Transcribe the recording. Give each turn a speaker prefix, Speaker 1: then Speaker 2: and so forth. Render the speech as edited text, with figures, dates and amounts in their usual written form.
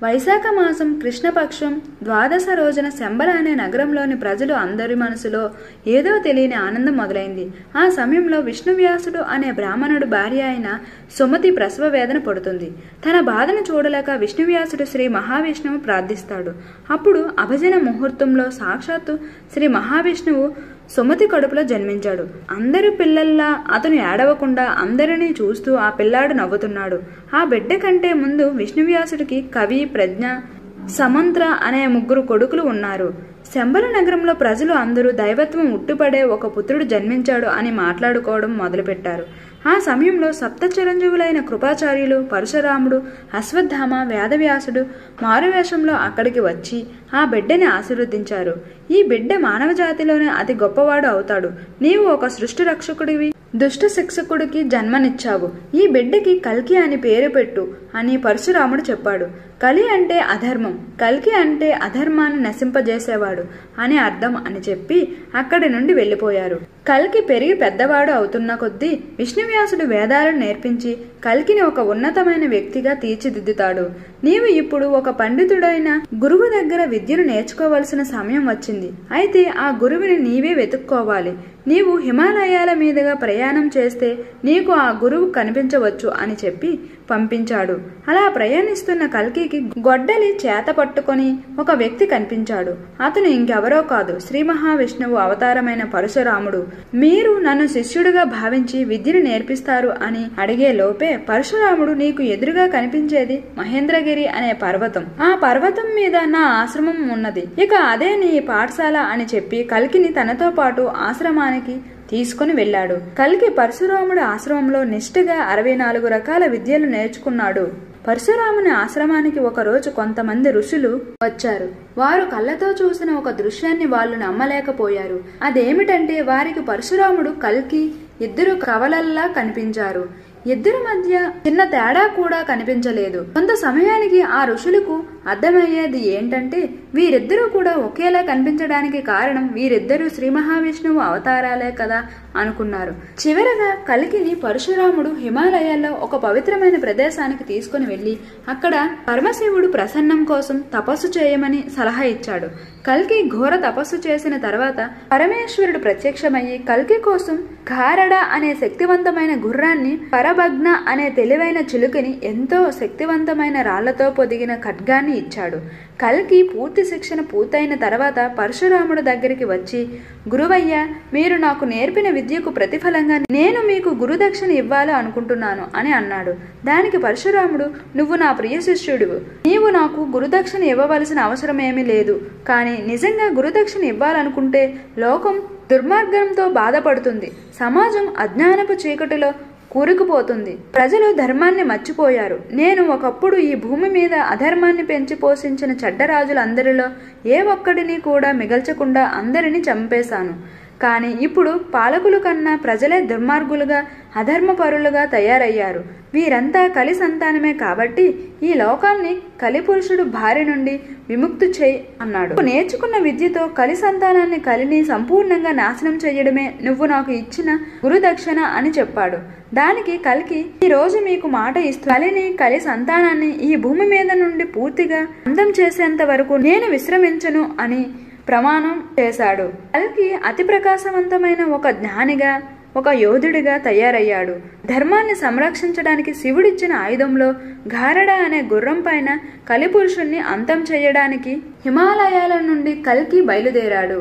Speaker 1: వైశాఖ మాసం కృష్ణపక్షం ద్వాదశ రోజున శంబల అనే నగరంలోని ప్రజలు అందరి మనసులో ఏదో తెలియని ఆనందం మొదలైంది. ఆ సమయంలో విష్ణువ్యాసుడు అనే బ్రాహ్మణుడు భార్య అయిన సుమతి ప్రసవ వేదన పడుతుంది. తన బాధను చూడలేక విష్ణువ్యాసుడు శ్రీ మహావిష్ణువు ప్రార్థిస్తాడు. అప్పుడు అభజన ముహూర్తంలో సాక్షాత్తు శ్రీ మహావిష్ణువు సుమతి కడుపులో జన్మించాడు. అందరి పిల్లల్లా అతను ఏడవకుండా అందరినీ చూస్తూ ఆ పిల్లాడు నవ్వుతున్నాడు. ఆ బిడ్డ కంటే ముందు విష్ణువ్యాసుడికి కవి, ప్రజ్ఞ, సమంత్ర అనే 3 కొడుకులు ఉన్నారు. శంబల నగరంలో ప్రజలు అందరూ దైవత్వం ఉట్టుపడే ఒక పుత్రుడు జన్మించాడు అని మాట్లాడుకోవడం మొదలుపెట్టారు. ఆ సమయంలో సప్త చిరంజీవులైన కృపాచార్యులు, పరశురాముడు, అశ్వత్థామ, వేదవ్యాసుడు మారువేషంలో అక్కడికి వచ్చి ఆ బిడ్డని ఆశీర్వదించారు. ఈ బిడ్డ మానవ జాతిలోనే అతి గొప్పవాడు అవుతాడు. నీవు ఒక సృష్టి రక్షకుడివి, దుష్ట శిక్షకుడికి జన్మనిచ్చావు. ఈ బిడ్డకి కల్కి అని పేరు పెట్టు అని పరశురాముడు చెప్పాడు. కలి అంటే అధర్మం, కల్కి అంటే అధర్మాన్ని నశింపజేసేవాడు అని అర్థం అని చెప్పి అక్కడి నుండి వెళ్ళిపోయారు. కల్కి పెరిగి పెద్దవాడు అవుతున్న కొద్దీ విష్ణువ్యాసుడు వేదాలను నేర్పించి కల్కిని ఒక ఉన్నతమైన వ్యక్తిగా తీర్చిదిద్దుతాడు. నీవు ఇప్పుడు ఒక పండితుడైన గురువు దగ్గర విద్యను నేర్చుకోవలసిన సమయం వచ్చింది. అయితే ఆ గురువుని నీవే వెతుక్కోవాలి. నీవు హిమాలయాల మీదుగా ప్రయాణం చేస్తే నీకు ఆ గురువు కనిపించవచ్చు అని చెప్పి పంపించాడు. అలా ప్రయాణిస్తున్న కల్కికి గొడ్డలి చేత పట్టుకొని ఒక వ్యక్తి కనిపించాడు. అతను ఇంకెవరో కాదు, శ్రీ మహావిష్ణువు అవతారమైన పరశురాముడు. మీరు నన్ను శిష్యుడిగా భావించి విద్యను నేర్పిస్తారు అని అడిగే లోపే పరశురాముడు, నీకు ఎదురుగా కనిపించేది మహేంద్రగిరి అనే పర్వతం. ఆ పర్వతం మీద నా ఆశ్రమం ఉన్నది. ఇక అదే నీ పాఠశాల అని చెప్పి కల్కిని తనతో పాటు ఆశ్రమానికి తీసుకుని వెళ్ళాడు. కల్కి పరశురాముడి ఆశ్రమంలో నిష్ఠగా 64 రకాల విద్యలు నేర్చుకున్నాడు. పరశురాముని ఆశ్రమానికి ఒకరోజు కొంతమంది ఋషులు వచ్చారు. వారు కళ్ళతో చూసిన ఒక దృశ్యాన్ని వాళ్ళు నమ్మలేకపోయారు. అదేమిటంటే వారికి పరశురాముడు, కల్కి ఇద్దరు కవలల్లా కనిపించారు. ఇద్దరి మధ్య చిన్న తేడా కూడా కనిపించలేదు. కొంత సమయానికి ఆ ఋషులకు అర్థమయ్యేది ఏంటంటే వీరిద్దరూ కూడా ఒకేలా కనిపించడానికి కారణం వీరిద్దరూ శ్రీ మహావిష్ణువు అవతారాలే కదా అనుకున్నారు. చివరగా కల్కిని పరశురాముడు హిమాలయాల్లో ఒక పవిత్రమైన ప్రదేశానికి తీసుకుని వెళ్లి అక్కడ పరమశివుడు ప్రసన్నం కోసం తపస్సు చేయమని సలహా ఇచ్చాడు. కల్కి ఘోర తపస్సు చేసిన తర్వాత పరమేశ్వరుడు ప్రత్యక్షమయ్యి కల్కి కోసం ఘారడ అనే శక్తివంతమైన గుర్రాన్ని, పరభగ్న అనే తెలివైన చిలుకని, ఎంతో శక్తివంతమైన రాళ్లతో పొదిగిన ఖడ్గాన్ని ఇచ్చాడు. కల్కి పూర్తి శిక్షణ పూర్తయిన తర్వాత పరశురాముడు దగ్గరికి వచ్చి, గురువయ్య, మీరు నాకు నేర్పిన విద్యకు ప్రతిఫలంగా నేను మీకు గురుదక్షిణ ఇవ్వాలి అనుకుంటున్నాను అని అన్నాడు. దానికి పరశురాముడు, నువ్వు నా ప్రియ శిష్యుడివు, నీవు నాకు గురుదక్షిణ ఇవ్వవలసిన అవసరం ఏమీ లేదు. కానీ నిజంగా గురుదక్షిణ ఇవ్వాలనుకుంటే లోకం దుర్మార్గంతో బాధపడుతుంది, సమాజం అజ్ఞానపు చీకటిలో కూరుకుపోతుంది, ప్రజలు ధర్మాన్ని మర్చిపోయారు. నేను ఒకప్పుడు ఈ భూమి మీద అధర్మాన్ని పెంచి పోషించిన చెడ్డరాజులందరిలో ఏ ఒక్కడిని కూడా మిగల్చకుండా అందరినీ చంపేశాను. కానీ ఇప్పుడు పాలకుల కన్నా ప్రజలే దుర్మార్గులుగా, అధర్మపరులుగా తయారయ్యారు. వీరంతా కలి సంతానమే కాబట్టి ఈ లోకాన్ని కలిపురుషుడు భార్య నుండి విముక్తి చేయి అన్నాడు. నేర్చుకున్న విద్యతో కలి సంతానాన్ని, కలిని సంపూర్ణంగా నాశనం చేయడమే నువ్వు నాకు ఇచ్చిన గురుదక్షిణ అని చెప్పాడు. దానికి కల్కి, ఈ రోజు మీకు మాట ఇస్తూ కలిని, కలి సంతానాన్ని ఈ భూమి మీద నుండి పూర్తిగా అంతం చేసేంత వరకు నేను విశ్రమించను అని ప్రమాణం చేశాడు. కల్కి అతి ప్రకాశవంతమైన ఒక జ్ఞానిగా, ఒక యోధుడిగా తయారయ్యాడు. ధర్మాన్ని సంరక్షించడానికి శివుడిచ్చిన ఆయుధంలో ఘారడ అనే గుర్రం పైన కలిపురుషుణ్ణి అంతం చేయడానికి హిమాలయాల నుండి కల్కి బయలుదేరాడు.